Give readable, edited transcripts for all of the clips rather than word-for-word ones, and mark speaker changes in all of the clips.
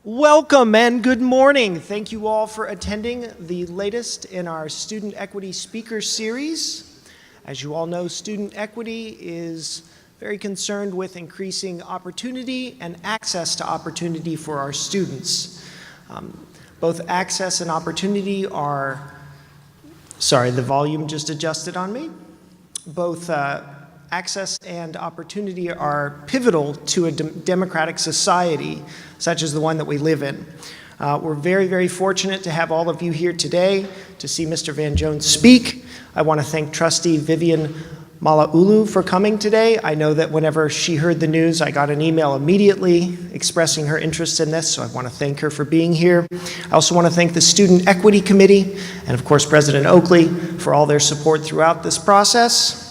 Speaker 1: Welcome and good morning. Thank you all for attending the latest in our Student Equity Speaker Series. As you all know, student equity is very concerned with increasing opportunity and access to opportunity for our students. Both access and opportunity are, sorry, the volume just adjusted on me. Both access and opportunity are pivotal to a democratic society such as the one that we live in. We're very, very fortunate to have all of you here today to see Mr. Van Jones speak. I want to thank Trustee Vivian Malauulu for coming today. I know that whenever she heard the news, I got an email immediately expressing her interest in this, so I want to thank her for being here. I also want to thank the Student Equity Committee and, of course, President Oakley for all their support throughout this process.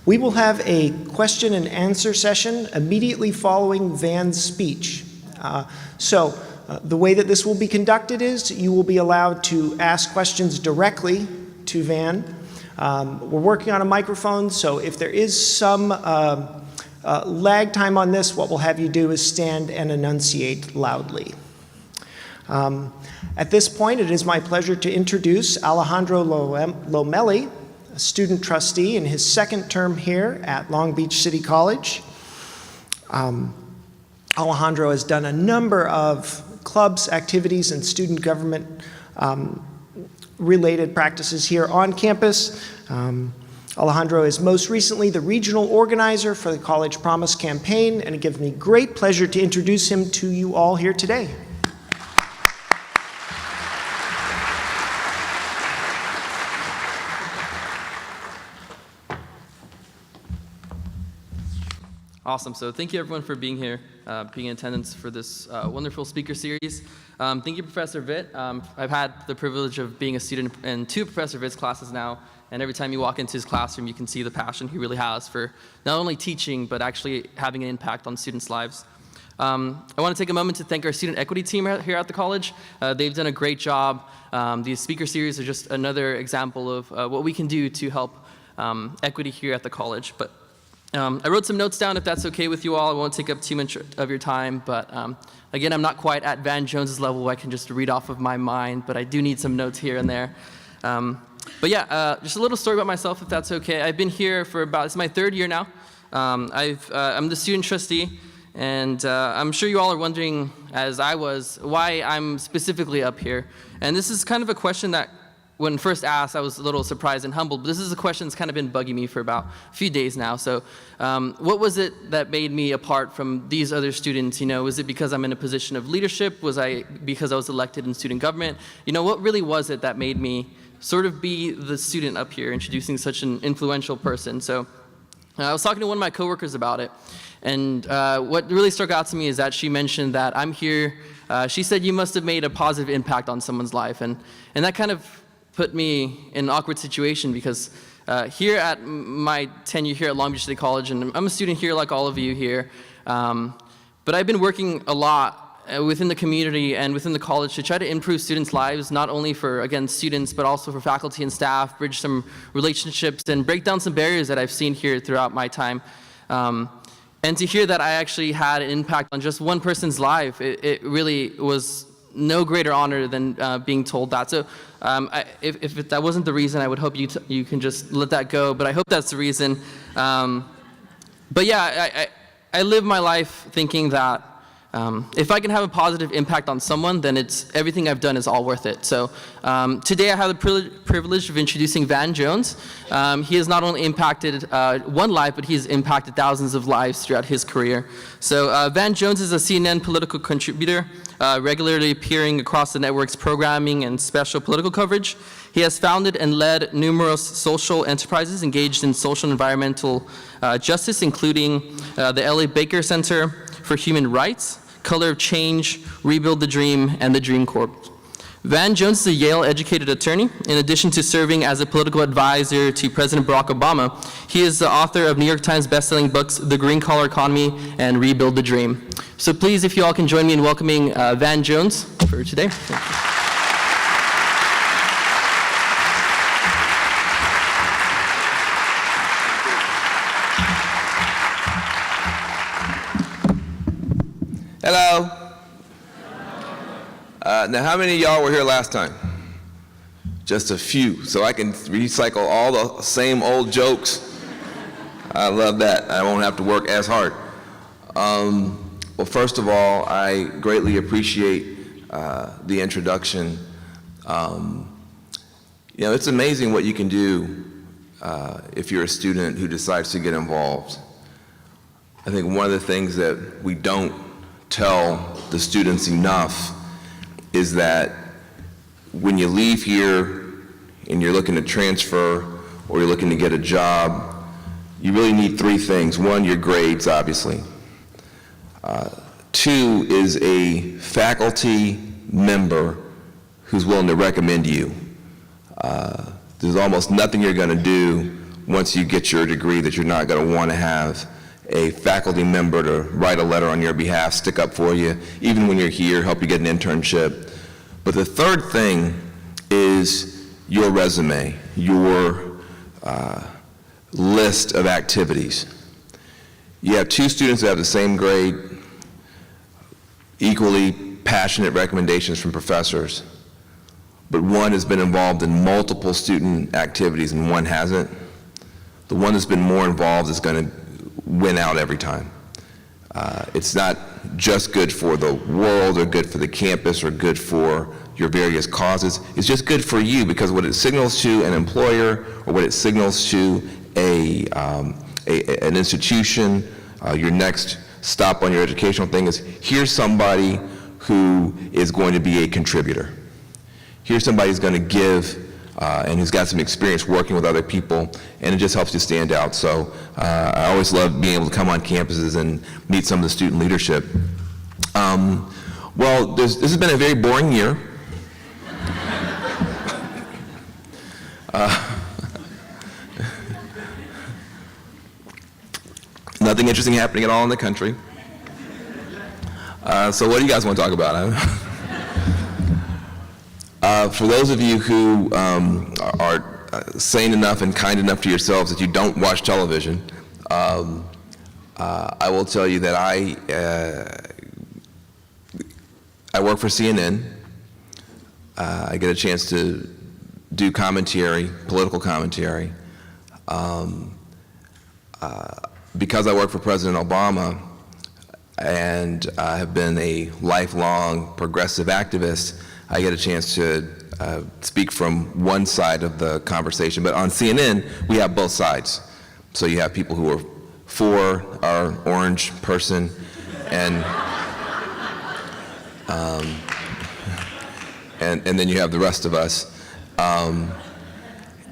Speaker 1: We will have a question and answer session immediately following Van's speech. The way that this will be conducted is you will be allowed to ask questions directly to Van. We're working on a microphone, so if there is some lag time on this, what we'll have you do is stand and enunciate loudly. At this point, it is my pleasure to introduce Alejandro Lomeli, a student trustee in his second term here at Long Beach City College. Alejandro has done a number of clubs, activities, and student government related practices here on campus. Alejandro is most recently the regional organizer for the College Promise campaign, and it gives me great pleasure to introduce him to you all here today.
Speaker 2: Awesome. So thank you, everyone, for being here, being in attendance for this wonderful speaker series. Thank you, Professor Vitt. I've had the privilege of being a student in 2 Professor Vitt's classes now, and every time you walk into his classroom, you can see the passion he really has for not only teaching, but actually having an impact on students' lives. I want to take a moment to thank our student equity team here at the college. They've done a great job. These speaker series are just another example of what we can do to help equity here at the college. But I wrote some notes down, if that's okay with you all. I won't take up too much of your time, but again, I'm not quite at Van Jones's level where I can just read off of my mind, but I do need some notes here and there. Just a little story about myself, if that's okay. I've been here for it's my 3rd year now. I'm the student trustee, and I'm sure you all are wondering, as I was, why I'm specifically up here. And this is kind of a question that, when first asked, I was a little surprised and humbled, but this is a question that's kind of been bugging me for about a few days now. So what was it that made me apart from these other students? Was it because I'm in a position of leadership? Was I because I was elected in student government? What really was it that made me sort of be the student up here, introducing such an influential person? So I was talking to one of my coworkers about it, and what really struck out to me is that she mentioned that I'm here. She said, "You must have made a positive impact on someone's life," and that kind of put me in an awkward situation, because here at my tenure here at Long Beach City College, and I'm a student here like all of you here, but I've been working a lot within the community and within the college to try to improve students' lives, not only for, again, students, but also for faculty and staff, bridge some relationships, and break down some barriers that I've seen here throughout my time. And to hear that I actually had an impact on just one person's life, it really was no greater honor than being told that. So if that wasn't the reason, I would hope you can just let that go, but I hope that's the reason. But yeah, I live my life thinking that if I can have a positive impact on someone, then everything I've done is all worth it. So today I have the privilege of introducing Van Jones. He has not only impacted one life, but he has impacted thousands of lives throughout his career. So Van Jones is a CNN political contributor, regularly appearing across the network's programming and special political coverage. He has founded and led numerous social enterprises engaged in social and environmental justice, including the L.A. Baker Center for Human Rights, Color of Change, Rebuild the Dream, and the Dream Corps. Van Jones is a Yale-educated attorney. In addition to serving as a political advisor to President Barack Obama, he is the author of New York Times bestselling books, The Green Collar Economy and Rebuild the Dream. So please, if you all can join me in welcoming Van Jones for today.
Speaker 3: Hello. Now, how many of y'all were here last time? Just a few, so I can recycle all the same old jokes. I love that. I won't have to work as hard. Well, first of all, I greatly appreciate the introduction. You know, it's amazing what you can do if you're a student who decides to get involved. I think one of the things that we don't tell the students enough is that when you leave here and you're looking to transfer or you're looking to get a job, you really need three things. One, your grades, obviously. Two is a faculty member who's willing to recommend you. There's almost nothing you're going to do once you get your degree that you're not going to want to have a faculty member to write a letter on your behalf, stick up for you, even when you're here, help you get an internship. But the third thing is your resume, your list of activities. You have two students that have the same grade, equally passionate recommendations from professors, but one has been involved in multiple student activities and one hasn't. The one that's been more involved is going to win out every time. It's not just good for the world or good for the campus or good for your various causes. It's just good for you because what it signals to an employer or what it signals to an institution, your next stop on your educational thing is here's somebody who is going to be a contributor. Here's somebody who's going to give and who's got some experience working with other people, and it just helps you stand out. So I always love being able to come on campuses and meet some of the student leadership. Well, this has been a very boring year. Nothing interesting happening at all in the country. So what do you guys want to talk about? For those of you who are sane enough and kind enough to yourselves that you don't watch television, I will tell you that I work for CNN. I get a chance to do commentary, political commentary. Because I work for President Obama and I have been a lifelong progressive activist, I get a chance to speak from one side of the conversation. But on CNN, we have both sides. So you have people who are for our orange person and then you have the rest of us. And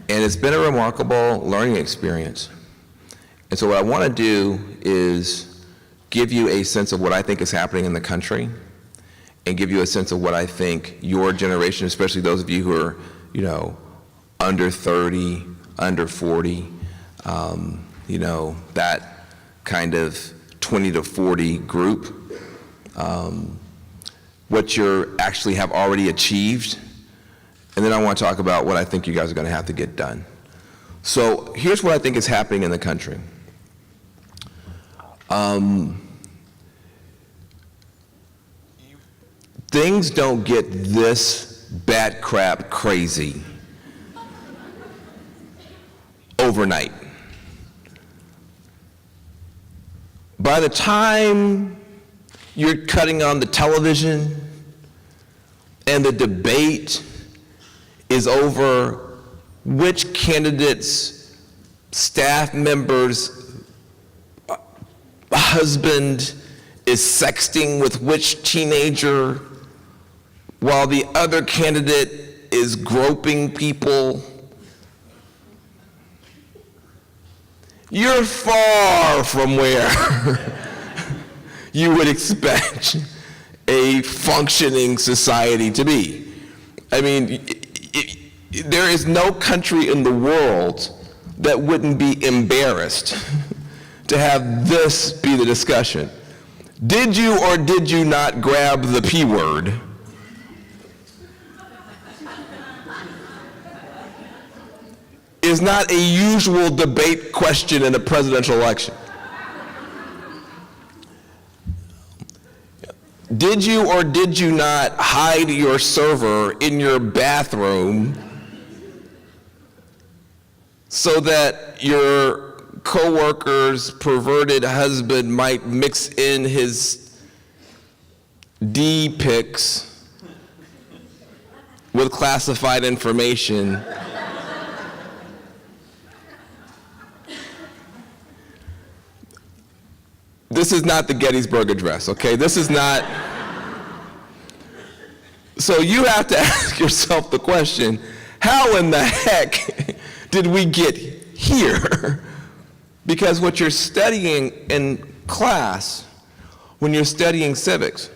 Speaker 3: it's been a remarkable learning experience. And so what I want to do is give you a sense of what I think is happening in the country and give you a sense of what I think your generation, especially those of you who are, you know, under 30, under 40, you know, that kind of 20 to 40 group, what you actually have already achieved. And then I want to talk about what I think you guys are going to have to get done. So here's what I think is happening in the country. Things don't get this bat crap crazy overnight. By the time you're cutting on the television and the debate is over which candidate's staff member's husband is sexting with which teenager while the other candidate is groping people, you're far from where you would expect a functioning society to be. I mean, there is no country in the world that wouldn't be embarrassed to have this be the discussion. Did you or did you not grab the P word? Is not a usual debate question in a presidential election. Did you or did you not hide your server in your bathroom so that your coworker's perverted husband might mix in his D pics with classified information? This is not the Gettysburg Address, okay? This is not. So you have to ask yourself the question, how in the heck did we get here? Because what you're studying in class, when you're studying civics,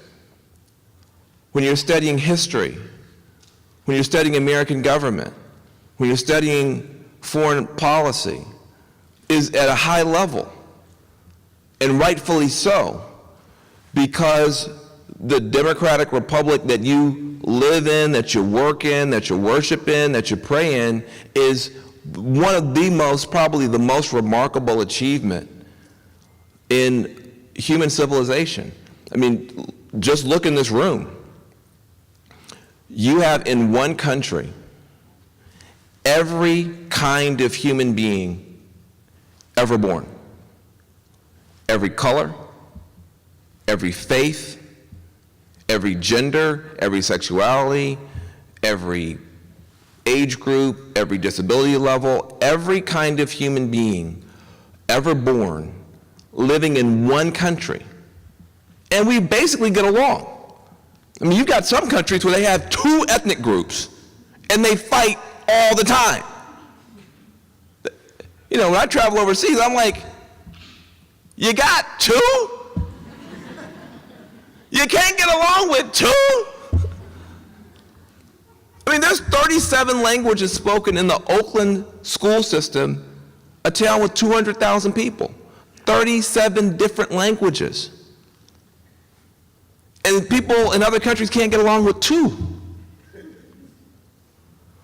Speaker 3: when you're studying history, when you're studying American government, when you're studying foreign policy, is at a high level. And rightfully so, because the democratic republic that you live in, that you work in, that you worship in, that you pray in, is one of the most, probably the most remarkable achievement in human civilization. I mean, just look in this room. You have in one country every kind of human being ever born. Every color, every faith, every gender, every sexuality, every age group, every disability level, every kind of human being ever born living in one country. And we basically get along. I mean, you've got some countries where they have 2 ethnic groups and they fight all the time. You know, when I travel overseas, I'm like, you got 2? You can't get along with 2? I mean, there's 37 languages spoken in the Oakland school system, a town with 200,000 people. 37 different languages. And people in other countries can't get along with 2.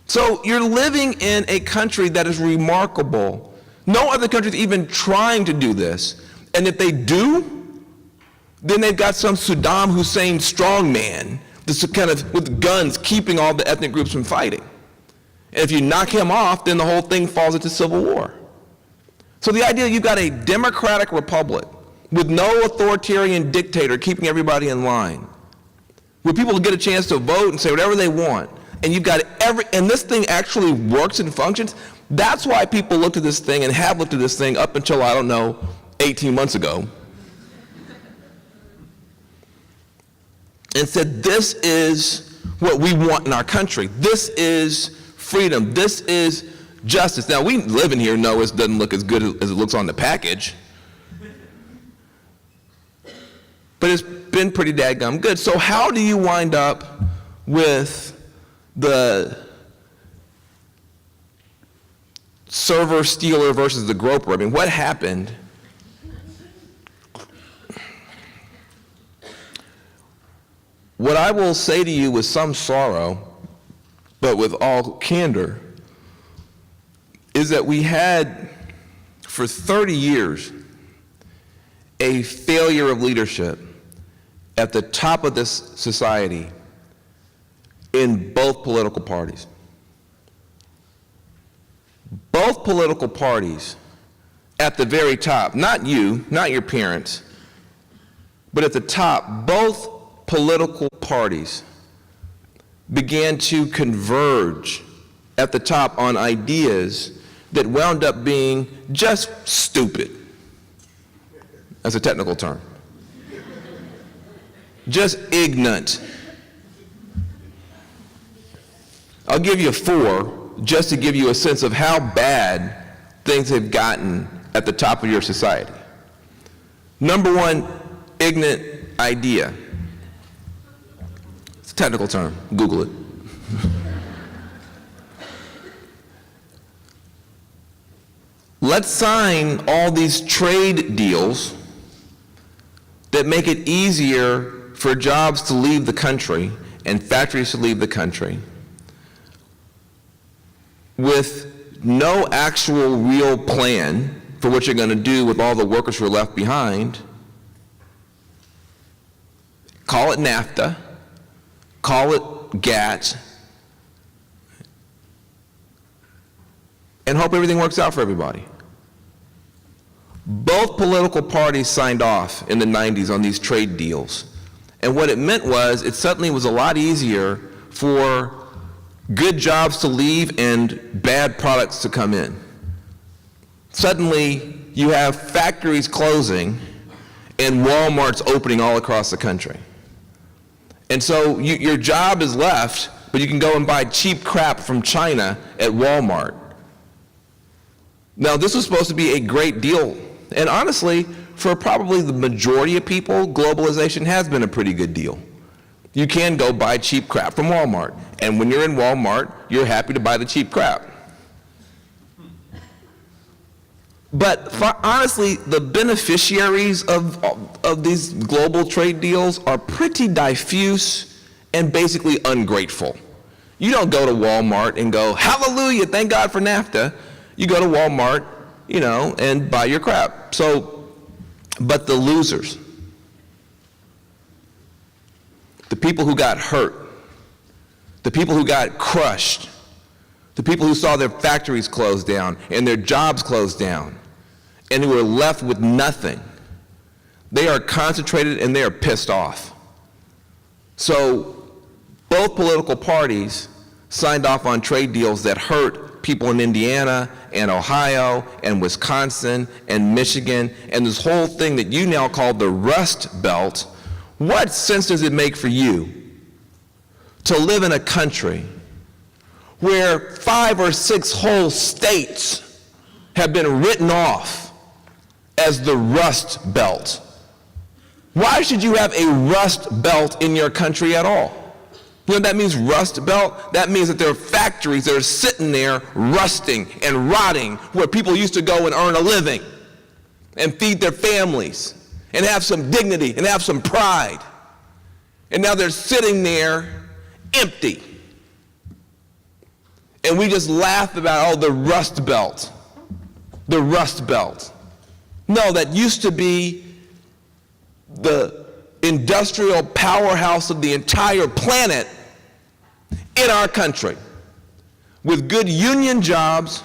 Speaker 3: So you're living in a country that is remarkable. No other country is even trying to do this. And if they do, then they've got some Saddam Hussein strongman that's kind of with guns keeping all the ethnic groups from fighting. And if you knock him off, then the whole thing falls into civil war. So the idea you've got a democratic republic with no authoritarian dictator keeping everybody in line, where people get a chance to vote and say whatever they want, and you've got and this thing actually works and functions. That's why people looked at this thing and have looked at this thing up until, I don't know, 18 months ago, and said, this is what we want in our country. This is freedom. This is justice. Now, we live in here know it doesn't look as good as it looks on the package, but it's been pretty dadgum good. So how do you wind up with the server stealer versus the groper? I mean, what happened? What I will say to you with some sorrow, but with all candor, is that we had, for 30 years, a failure of leadership at the top of this society in both political parties. Both political parties at the very top, not you, not your parents, but at the top, both political parties began to converge at the top on ideas that wound up being just stupid. That's a technical term. Just ignorant. I'll give you 4 just to give you a sense of how bad things have gotten at the top of your society. Number 1, ignorant idea. It's a technical term. Google it. Let's sign all these trade deals that make it easier for jobs to leave the country and factories to leave the country with no actual real plan for what you're going to do with all the workers who are left behind, call it NAFTA, call it GATT, and hope everything works out for everybody. Both political parties signed off in the 90s on these trade deals. And what it meant was it suddenly was a lot easier for good jobs to leave and bad products to come in. Suddenly, you have factories closing and Walmarts opening all across the country. And so your job is left, but you can go and buy cheap crap from China at Walmart. Now, this was supposed to be a great deal. And honestly, for probably the majority of people, globalization has been a pretty good deal. You can go buy cheap crap from Walmart. And when you're in Walmart, you're happy to buy the cheap crap. But honestly, the beneficiaries of these global trade deals are pretty diffuse and basically ungrateful. You don't go to Walmart and go, hallelujah, thank God for NAFTA. You go to Walmart, and buy your crap. So, but the losers, the people who got hurt, the people who got crushed, the people who saw their factories closed down and their jobs closed down, and who were left with nothing, they are concentrated and they are pissed off. So both political parties signed off on trade deals that hurt people in Indiana and Ohio and Wisconsin and Michigan and this whole thing that you now call the Rust Belt. What sense does it make for you to live in a country where 5 or 6 whole states have been written off as the Rust Belt? Why should you have a Rust Belt in your country at all? You know what that means, Rust Belt? That means that there are factories that are sitting there rusting and rotting where people used to go and earn a living and feed their families and have some dignity and have some pride. And now they're sitting there empty. And we just laugh about, the Rust Belt. The Rust Belt. No, that used to be the industrial powerhouse of the entire planet in our country, with good union jobs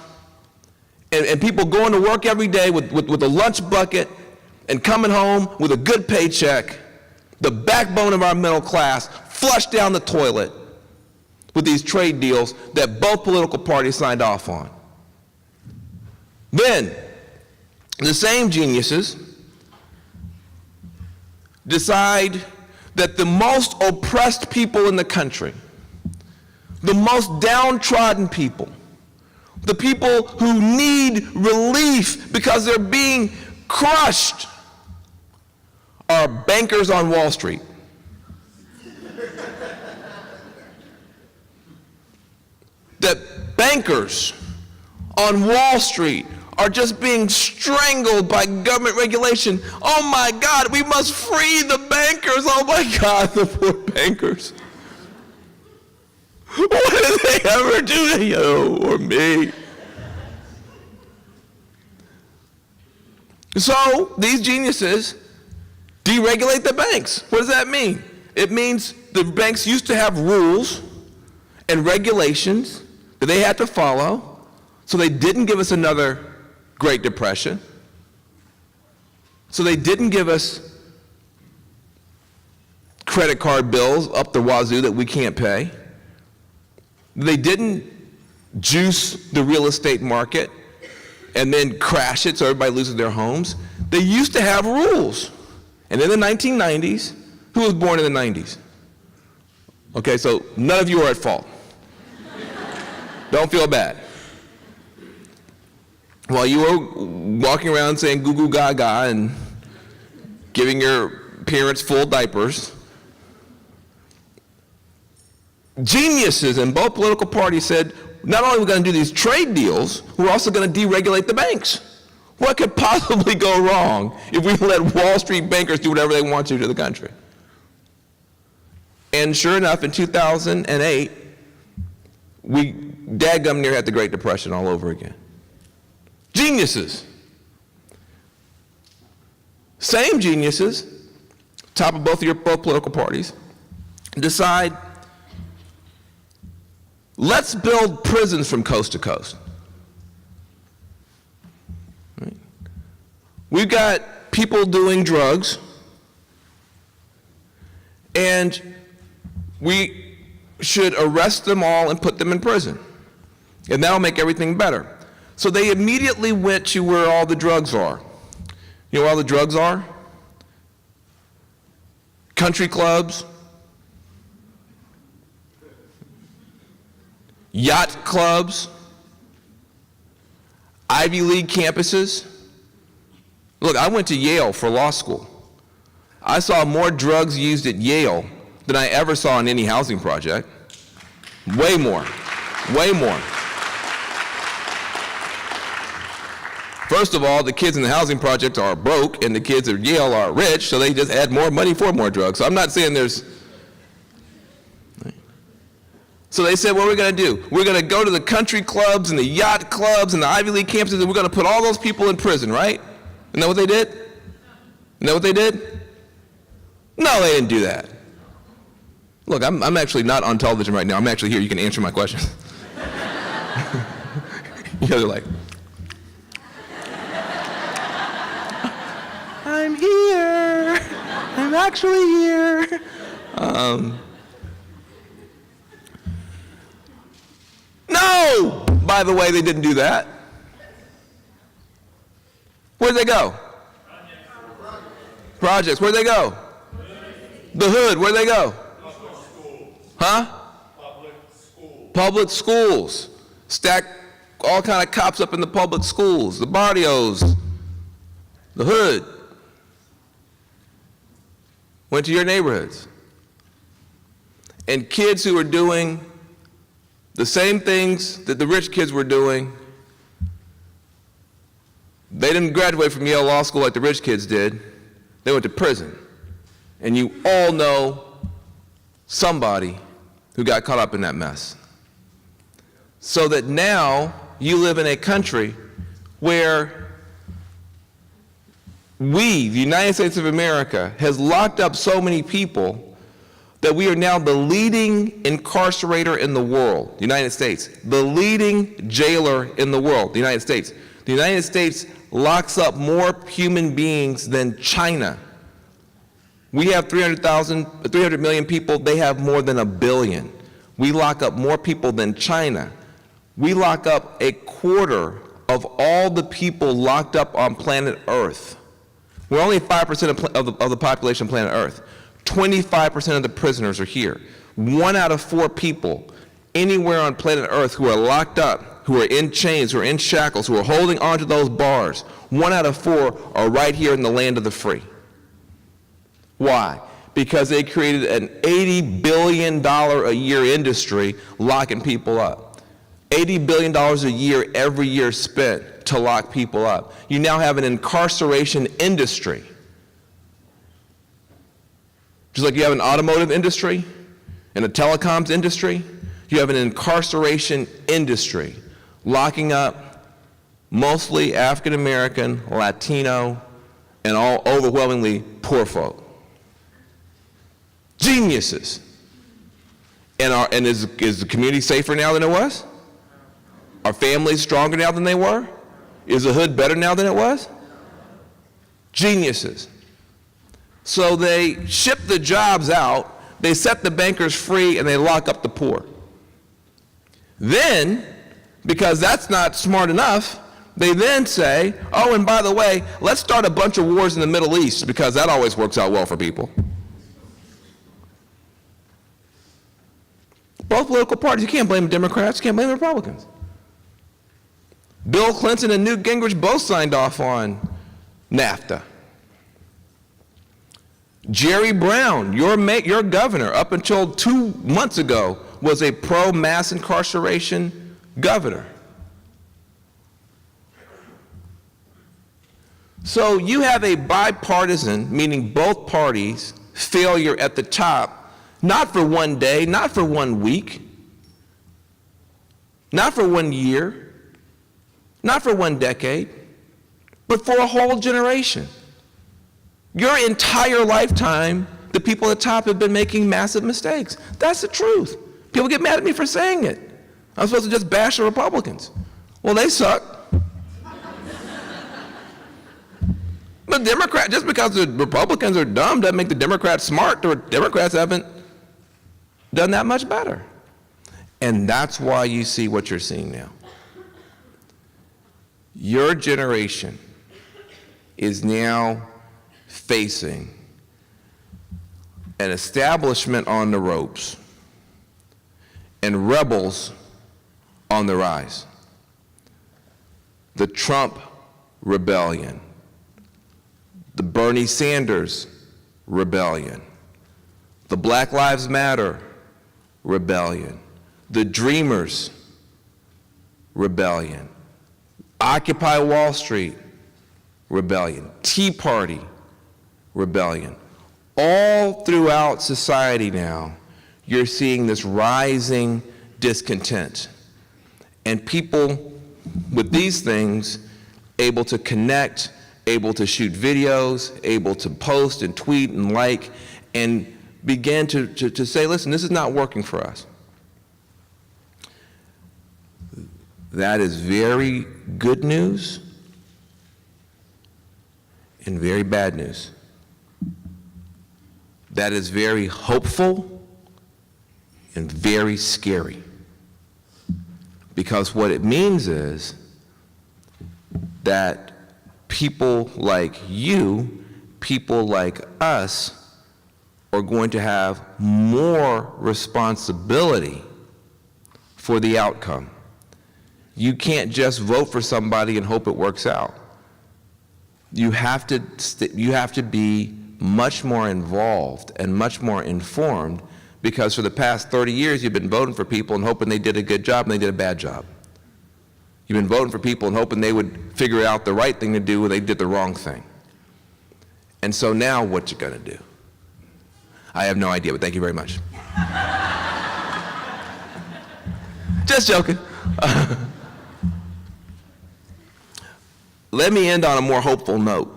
Speaker 3: and people going to work every day with a lunch bucket and coming home with a good paycheck, the backbone of our middle class flushed down the toilet with these trade deals that both political parties signed off on. Then, the same geniuses decide that the most oppressed people in the country, the most downtrodden people, the people who need relief because they're being crushed, are bankers on Wall Street. That bankers on Wall Street are just being strangled by government regulation. Oh my God, we must free the bankers. Oh my God, the poor bankers. What did they ever do to you or me? So these geniuses deregulate the banks. What does that mean? It means the banks used to have rules and regulations that they had to follow, so they didn't give us another Great Depression. So they didn't give us credit card bills up the wazoo that we can't pay. They didn't juice the real estate market and then crash it so everybody loses their homes. They used to have rules. And in the 1990s, who was born in the 90s? Okay, so none of you are at fault. Don't feel bad. While you were walking around saying goo goo gaga and giving your parents full diapers, geniuses in both political parties said, not only are we going to do these trade deals, we're also going to deregulate the banks. What could possibly go wrong if we let Wall Street bankers do whatever they want to the country? And sure enough, in 2008, we dadgum near had the Great Depression all over again. Geniuses. Same geniuses top of both political parties, decide, let's build prisons from coast to coast. Right? We've got people doing drugs, and we should arrest them all and put them in prison. And that'll make everything better. So they immediately went to where all the drugs are. You know where all the drugs are? Country clubs, yacht clubs, Ivy League campuses. Look, I went to Yale for law school. I saw more drugs used at Yale than I ever saw in any housing project. Way more, way more. First of all, the kids in the housing project are broke, and the kids at Yale are rich, so they just add more money for more drugs. So I'm not saying there's... So they said, what are we going to do? We're going to go to the country clubs and the yacht clubs and the Ivy League campuses, and we're going to put all those people in prison, right? Isn't that what they did? Isn't that what they did? No, they didn't do that. Look, I'm actually not on television right now. I'm actually here. You can answer my questions. You guys are like... I'm here. I'm actually here. No! By the way, they didn't do that. Where'd they go? Projects. Where'd they go? The hood. Where'd they go? Huh? Public schools. Stack all kind of cops up in the public schools, the barrios, the hood. Went to your neighborhoods. And kids who were doing the same things that the rich kids were doing, they didn't graduate from Yale Law School like the rich kids did. They went to prison. And you all know somebody who got caught up in that mess. So that now you live in a country where we, the United States of America, has locked up so many people that we are now the leading incarcerator in the world, the United States, the leading jailer in the world, the United States. The United States locks up more human beings than China. We have 300 million people, they have more than 1 billion. We lock up more people than China. We lock up a quarter of all the people locked up on planet Earth. We're only 5% of the population of planet Earth. 25% of the prisoners are here. 1 out of 4 people anywhere on planet Earth who are locked up, who are in chains, who are in shackles, who are holding onto those bars, 1 out of 4 are right here in the land of the free. Why? Because they created an $80 billion a year industry locking people up. $80 billion a year every year spent to lock people up. You now have an incarceration industry. Just like you have an automotive industry and a telecoms industry, you have an incarceration industry locking up mostly African American, Latino, and all overwhelmingly poor folk. Geniuses. And is the community safer now than it was? Are families stronger now than they were? Is the hood better now than it was? Geniuses. So they ship the jobs out, they set the bankers free, and they lock up the poor. Then, because that's not smart enough, they then say, oh, and by the way, let's start a bunch of wars in the Middle East, because that always works out well for people. Both political parties, you can't blame the Democrats, you can't blame the Republicans. Bill Clinton and Newt Gingrich both signed off on NAFTA. Jerry Brown, your governor, up until 2 months ago, was a pro-mass incarceration governor. So you have a bipartisan, meaning both parties, failure at the top, not for 1 day, not for 1 week, not for 1 year, not for 1 decade, but for a whole generation. Your entire lifetime, the people at the top have been making massive mistakes. That's the truth. People get mad at me for saying it. I'm supposed to just bash the Republicans. Well, they suck. But just because the Republicans are dumb doesn't make the Democrats smart. The Democrats haven't done that much better. And that's why you see what you're seeing now. Your generation is now facing an establishment on the ropes and rebels on the rise. The Trump rebellion, the Bernie Sanders rebellion, the Black Lives Matter rebellion, the Dreamers rebellion, Occupy Wall Street rebellion, Tea Party rebellion. All throughout society now, you're seeing this rising discontent. And people with these things able to connect, able to shoot videos, able to post and tweet and like, and begin to say, listen, this is not working for us. That is very good news and very bad news. That is very hopeful and very scary. Because what it means is that people like you, people like us, are going to have more responsibility for the outcome. You can't just vote for somebody and hope it works out. You have to be much more involved and much more informed, because for the past 30 years you've been voting for people and hoping they did a good job and they did a bad job. You've been voting for people and hoping they would figure out the right thing to do when they did the wrong thing. And so now what you gonna do? I have no idea, but thank you very much. Just joking. Let me end on a more hopeful note.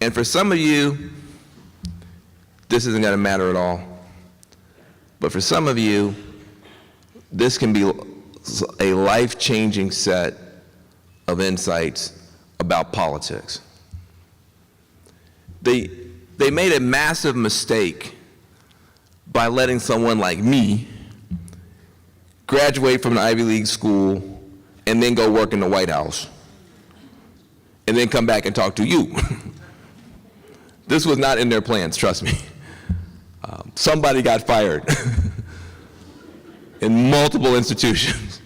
Speaker 3: And for some of you, this isn't going to matter at all. But for some of you, this can be a life-changing set of insights about politics. They made a massive mistake by letting someone like me graduate from an Ivy League school and then go work in the White House and then come back and talk to you. This was not in their plans, trust me. Somebody got fired in multiple institutions.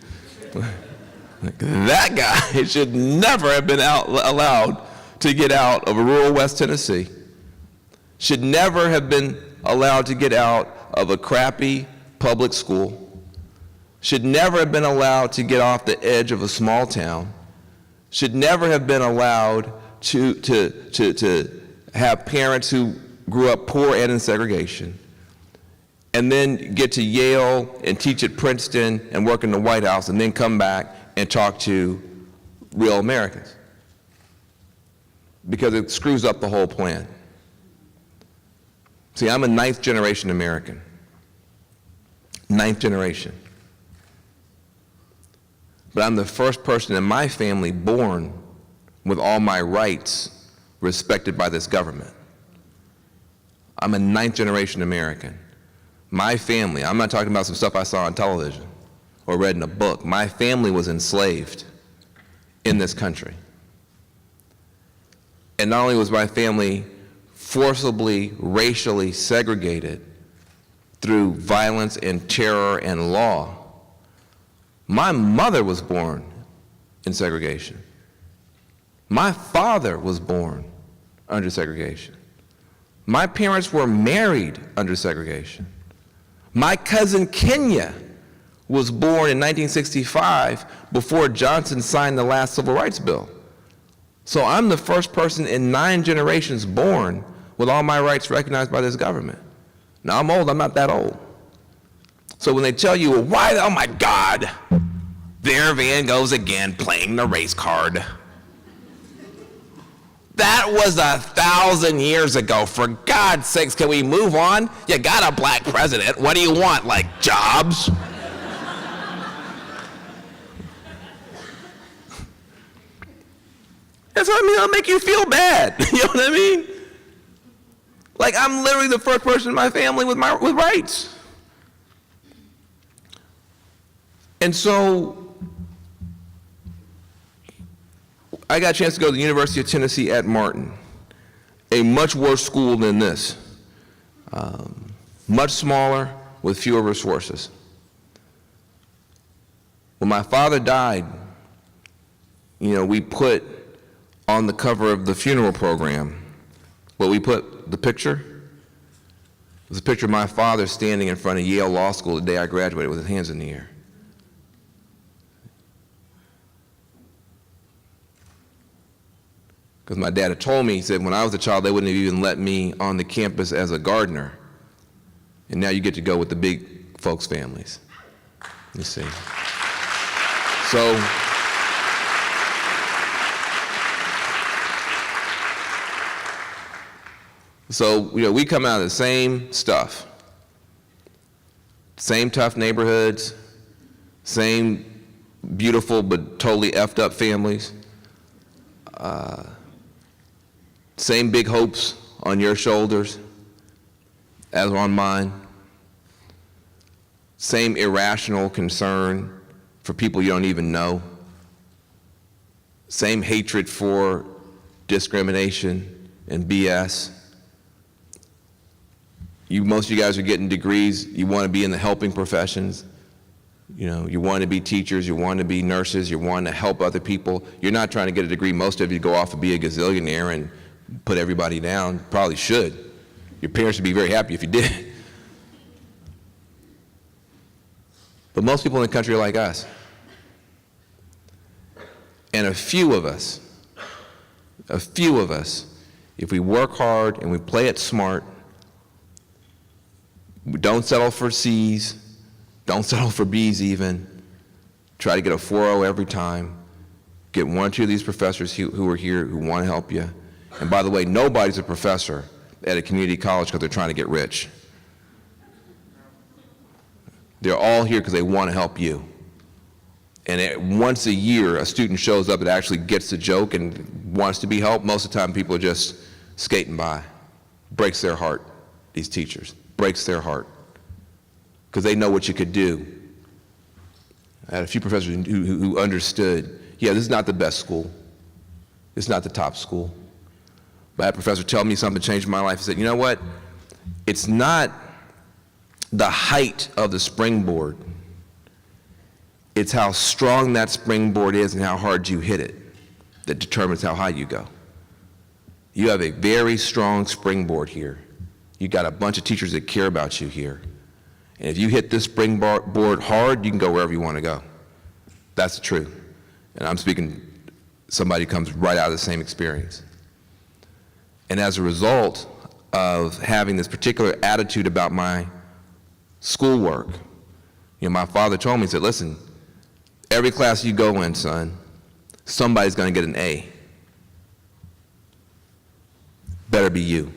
Speaker 3: That guy should never have been allowed to get out of rural West Tennessee, should never have been allowed to get out of a crappy public school, should never have been allowed to get off the edge of a small town, should never have been allowed to have parents who grew up poor and in segregation, and then get to Yale and teach at Princeton and work in the White House and then come back and talk to real Americans. Because it screws up the whole plan. See, I'm a 9th generation American. 9th generation. But I'm the first person in my family born with all my rights respected by this government. I'm a 9th generation American. My family, I'm not talking about some stuff I saw on television or read in a book. My family was enslaved in this country. And not only was my family forcibly, racially segregated through violence and terror and law, my mother was born in segregation. My father was born under segregation. My parents were married under segregation. My cousin Kenya was born in 1965 before Johnson signed the last civil rights bill. So I'm the first person in 9 generations born with all my rights recognized by this government. Now I'm old, I'm not that old. So when they tell you, well, why, oh my God, there Van goes again playing the race card. That was 1,000 years ago. For God's sakes, can we move on? You got a black president. What do you want, like jobs? That's what I mean. It'll make you feel bad. You know what I mean? Like, I'm literally the first person in my family with rights. And so I got a chance to go to the University of Tennessee at Martin, a much worse school than this, much smaller with fewer resources. When my father died, we put on the cover of the funeral program, we put the picture, it was a picture of my father standing in front of Yale Law School the day I graduated with his hands in the air. Because my dad had told me, he said, when I was a child, they wouldn't have even let me on the campus as a gardener. And now you get to go with the big folks' families. You see. So we come out of the same stuff. Same tough neighborhoods, same beautiful but totally effed up families. Same big hopes on your shoulders as on mine. Same irrational concern for people you don't even know. Same hatred for discrimination and BS. Most of you guys are getting degrees. You want to be in the helping professions. You want to be teachers, you want to be nurses, you want to help other people. You're not trying to get a degree. Most of you go off and be a gazillionaire and put everybody down. Probably should. Your parents would be very happy if you did. But most people in the country are like us. And a few of us, if we work hard and we play it smart, we don't settle for C's, don't settle for B's even, try to get a 4.0 every time, get one or two of these professors who are here who want to help you. And by the way, nobody's a professor at a community college because they're trying to get rich. They're all here because they want to help you. And once a year, a student shows up that actually gets the joke and wants to be helped. Most of the time, people are just skating by. Breaks their heart, these teachers. Breaks their heart. Because they know what you could do. I had a few professors who understood, yeah, this is not the best school. It's not the top school. But I had a professor tell me something that changed my life. He said, you know what? It's not the height of the springboard. It's how strong that springboard is and how hard you hit it that determines how high you go. You have a very strong springboard here. You got a bunch of teachers that care about you here. And if you hit this springboard hard, you can go wherever you want to go. That's the truth. And I'm speaking somebody who comes right out of the same experience. And as a result of having this particular attitude about my schoolwork, my father told me, he said, listen, every class you go in, son, somebody's going to get an A. Better be you.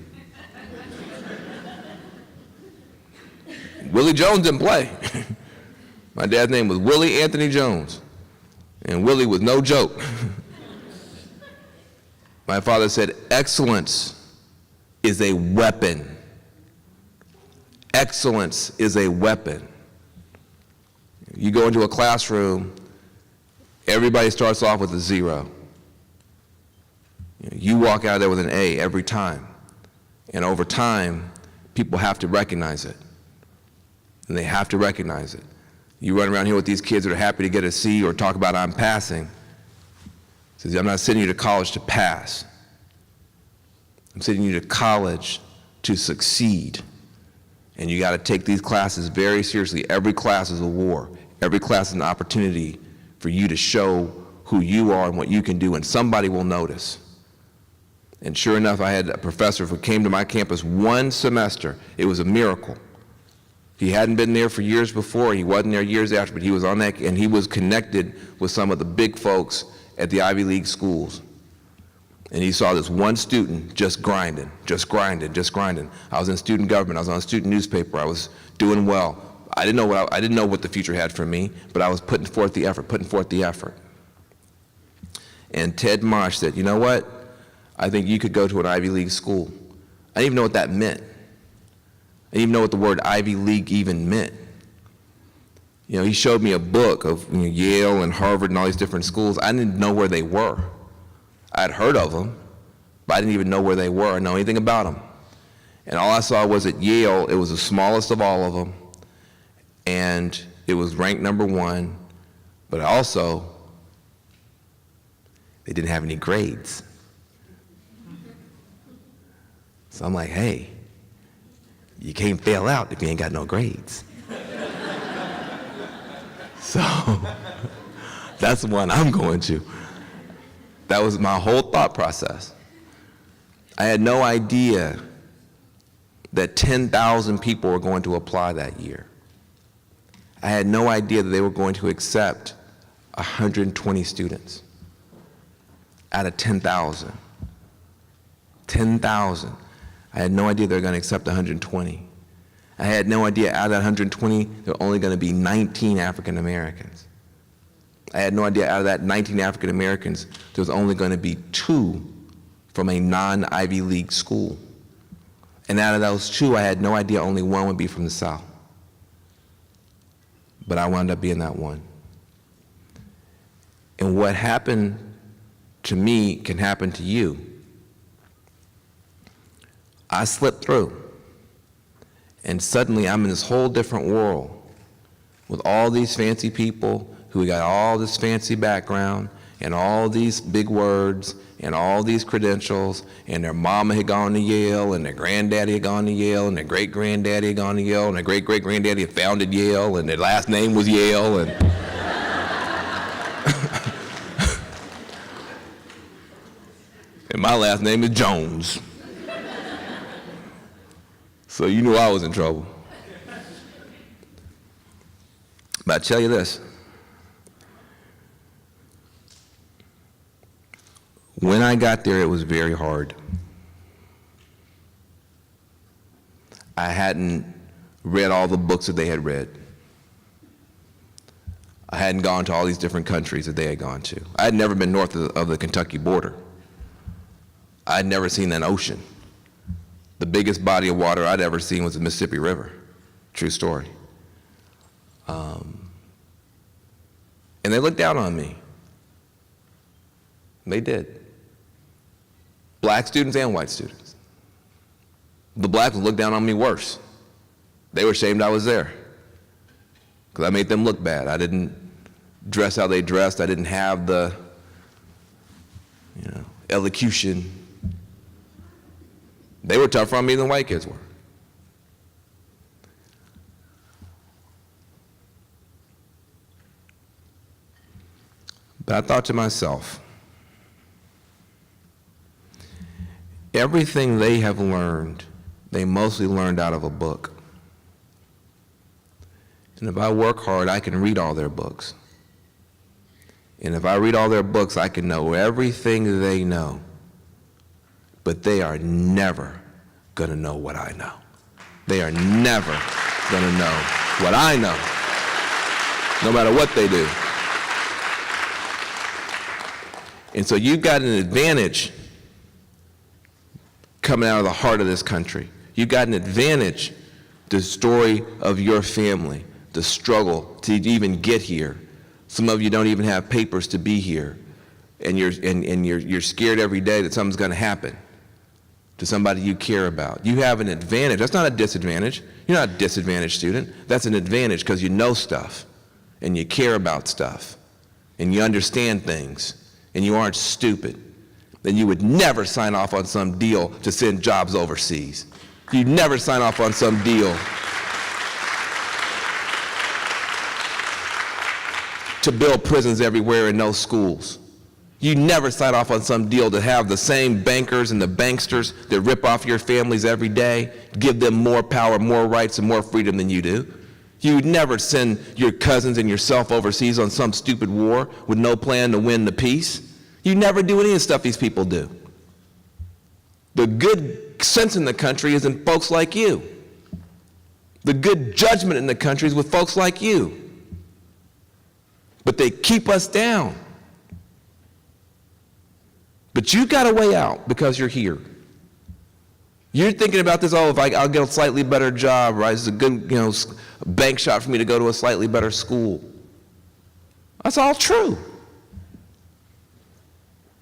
Speaker 3: Willie Jones didn't play. My dad's name was Willie Anthony Jones. And Willie was no joke. My father said, excellence is a weapon. Excellence is a weapon. You go into a classroom, everybody starts off with a 0. You walk out of there with an A every time. And over time, people have to recognize it. And they have to recognize it. You run around here with these kids that are happy to get a C or talk about I'm passing. Says, I'm not sending you to college to pass. I'm sending you to college to succeed. And you got to take these classes very seriously. Every class is a war. Every class is an opportunity for you to show who you are and what you can do, and somebody will notice. And sure enough, I had a professor who came to my campus one semester. It was a miracle. He hadn't been there for years before. He wasn't there years after, but he was on that, and he was connected with some of the big folks at the Ivy League schools. And he saw this one student just grinding, just grinding, just grinding. I was in student government. I was on a student newspaper. I was doing well. I didn't know what the future had for me, but I was putting forth the effort. And Ted Marsh said, you know what? I think you could go to an Ivy League school. I didn't even know what that meant. I didn't even know what the word Ivy League even meant. You know, he showed me a book of Yale and Harvard and all these different schools. I didn't know where they were. I'd heard of them, but I didn't even know where they were or know anything about them. And all I saw was at Yale, it was the smallest of all of them, and it was ranked #1, but also, they didn't have any grades. So I'm like, hey, you can't fail out if you ain't got no grades. So that's the one I'm going to. That was my whole thought process. I had no idea that 10,000 people were going to apply that year. I had no idea that they were going to accept 120 students out of 10,000. 10,000. I had no idea they were going to accept 120. I had no idea out of that 120, there were only going to be 19 African Americans. I had no idea out of that 19 African Americans, there was only going to be 2 from a non-Ivy League school. And out of those 2, I had no idea only 1 would be from the South. But I wound up being that one. And what happened to me can happen to you. I slipped through. And suddenly I'm in this whole different world with all these fancy people who got all this fancy background and all these big words and all these credentials, and their mama had gone to Yale, and their granddaddy had gone to Yale, and their great-granddaddy had gone to Yale, and their great-great-granddaddy had founded Yale, and their last name was Yale, and and my last name is Jones. So you knew I was in trouble. But I tell you this, when I got there, it was very hard. I hadn't read all the books that they had read. I hadn't gone to all these different countries that they had gone to. I had never been north of the Kentucky border. I had never seen an ocean. The biggest body of water I'd ever seen was the Mississippi River. True story. And they looked down on me. They did. Black students and white students. The blacks looked down on me worse. They were ashamed I was there because I made them look bad. I didn't dress how they dressed. I didn't have the, elocution. They were tougher on me than white kids were. But I thought to myself, everything they have learned, they mostly learned out of a book. And if I work hard, I can read all their books. And if I read all their books, I can know everything they know. But they are never going to know what I know. They are never going to know what I know, no matter what they do. And so you've got an advantage coming out of the heart of this country. You've got an advantage, the story of your family, the struggle to even get here. Some of you don't even have papers to be here, and you're scared every day that something's going to happen to somebody you care about. You have an advantage. That's not a disadvantage. You're not a disadvantaged student. That's an advantage because you know stuff, and you care about stuff, and you understand things, and you aren't stupid. Then you would never sign off on some deal to send jobs overseas. You'd never sign off on some deal to build prisons everywhere and no schools. You never sign off on some deal to have the same bankers and the banksters that rip off your families every day, give them more power, more rights, and more freedom than you do. You would never send your cousins and yourself overseas on some stupid war with no plan to win the peace. You never do any of the stuff these people do. The good sense in the country is in folks like you. The good judgment in the country is with folks like you. But they keep us down. But you got a way out because you're here. You're thinking about this, oh, if I'll get a slightly better job, right? It's a good, bank shot for me to go to a slightly better school. That's all true.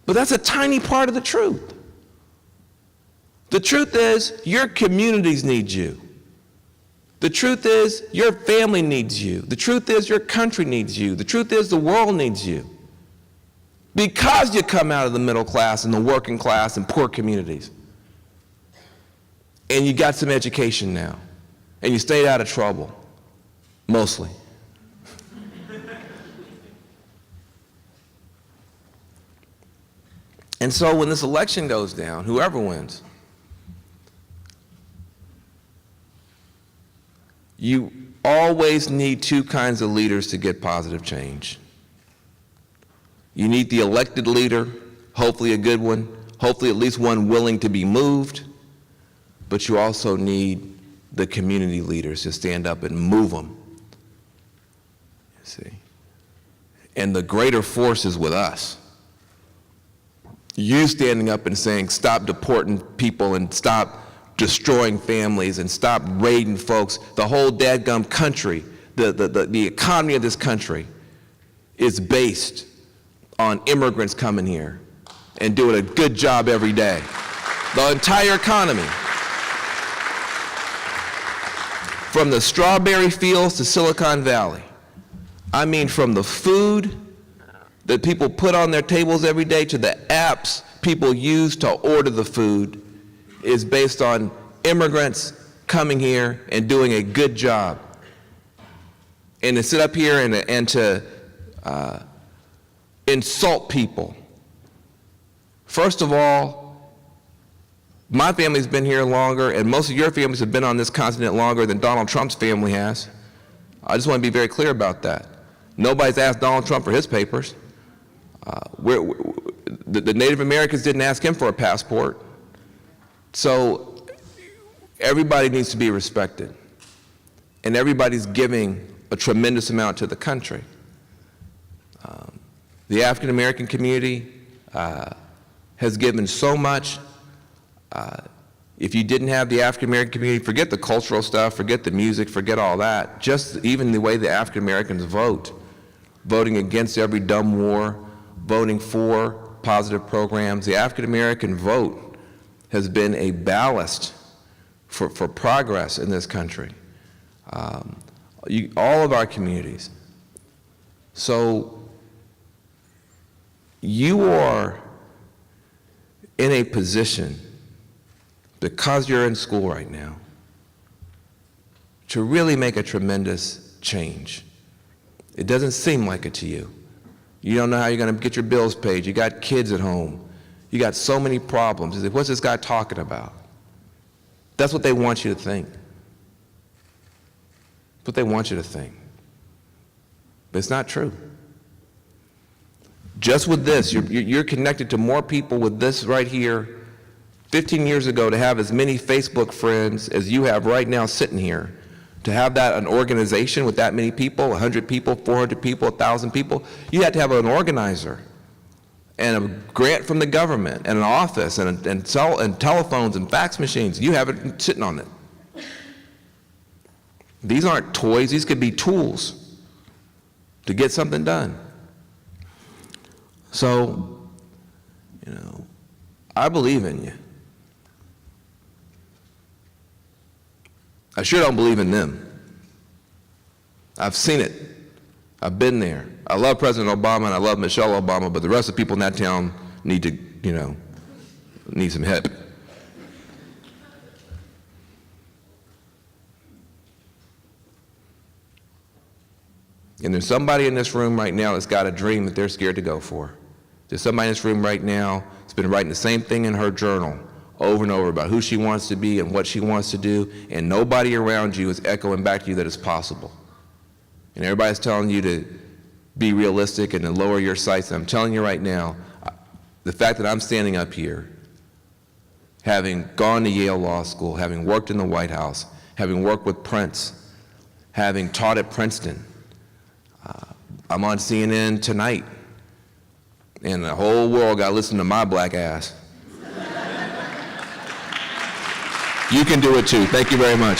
Speaker 3: But that's a tiny part of the truth. The truth is, your communities need you. The truth is, your family needs you. The truth is, your country needs you. The truth is, the world needs you. Because you come out of the middle class and the working class and poor communities. And you got some education now. And you stayed out of trouble. Mostly. And so when this election goes down, whoever wins, you always need two kinds of leaders to get positive change. You need the elected leader, hopefully a good one, hopefully at least one willing to be moved, but you also need the community leaders to stand up and move them. You see? And the greater force is with us. You standing up and saying, stop deporting people and stop destroying families and stop raiding folks. The whole dadgum country, the economy of this country is based on immigrants coming here and doing a good job every day. The entire economy. From the strawberry fields to Silicon Valley. I mean, from the food that people put on their tables every day to the apps people use to order the food is based on immigrants coming here and doing a good job. And to sit up here and to insult people. First of all, my family's been here longer, and most of your families have been on this continent longer than Donald Trump's family has. I just want to be very clear about that. Nobody's asked Donald Trump for his papers. The Native Americans didn't ask him for a passport. So everybody needs to be respected. And everybody's giving a tremendous amount to the country. The African American community has given so much. If you didn't have the African American community, forget the cultural stuff, forget the music, forget all that. Just even the way the African Americans vote, voting against every dumb war, voting for positive programs. The African American vote has been a ballast for progress in this country. All of our communities. So you are in a position, because you're in school right now, to really make a tremendous change. It doesn't seem like it to you. You don't know how you're going to get your bills paid. You got kids at home. You got so many problems. You say, what's this guy talking about? That's what they want you to think. That's what they want you to think. But it's not true. Just with this, you're connected to more people with this right here. 15 years ago, to have as many Facebook friends as you have right now sitting here, to have that an organization with that many people, 100 people, 400 people, 1,000 people, you had to have an organizer and a grant from the government and an office and telephones and fax machines. You have it sitting on it. These aren't toys. These could be tools to get something done. So, I believe in you. I sure don't believe in them. I've seen it. I've been there. I love President Obama and I love Michelle Obama, but the rest of the people in that town need to, need some help. And there's somebody in this room right now that's got a dream that they're scared to go for. There's somebody in this room right now that's been writing the same thing in her journal over and over about who she wants to be and what she wants to do, and nobody around you is echoing back to you that it's possible. And everybody's telling you to be realistic and to lower your sights. And I'm telling you right now, the fact that I'm standing up here having gone to Yale Law School, having worked in the White House, having worked with Prince, having taught at Princeton. I'm on CNN tonight, and the whole world got to listen to my black ass. You can do it too. Thank you very much.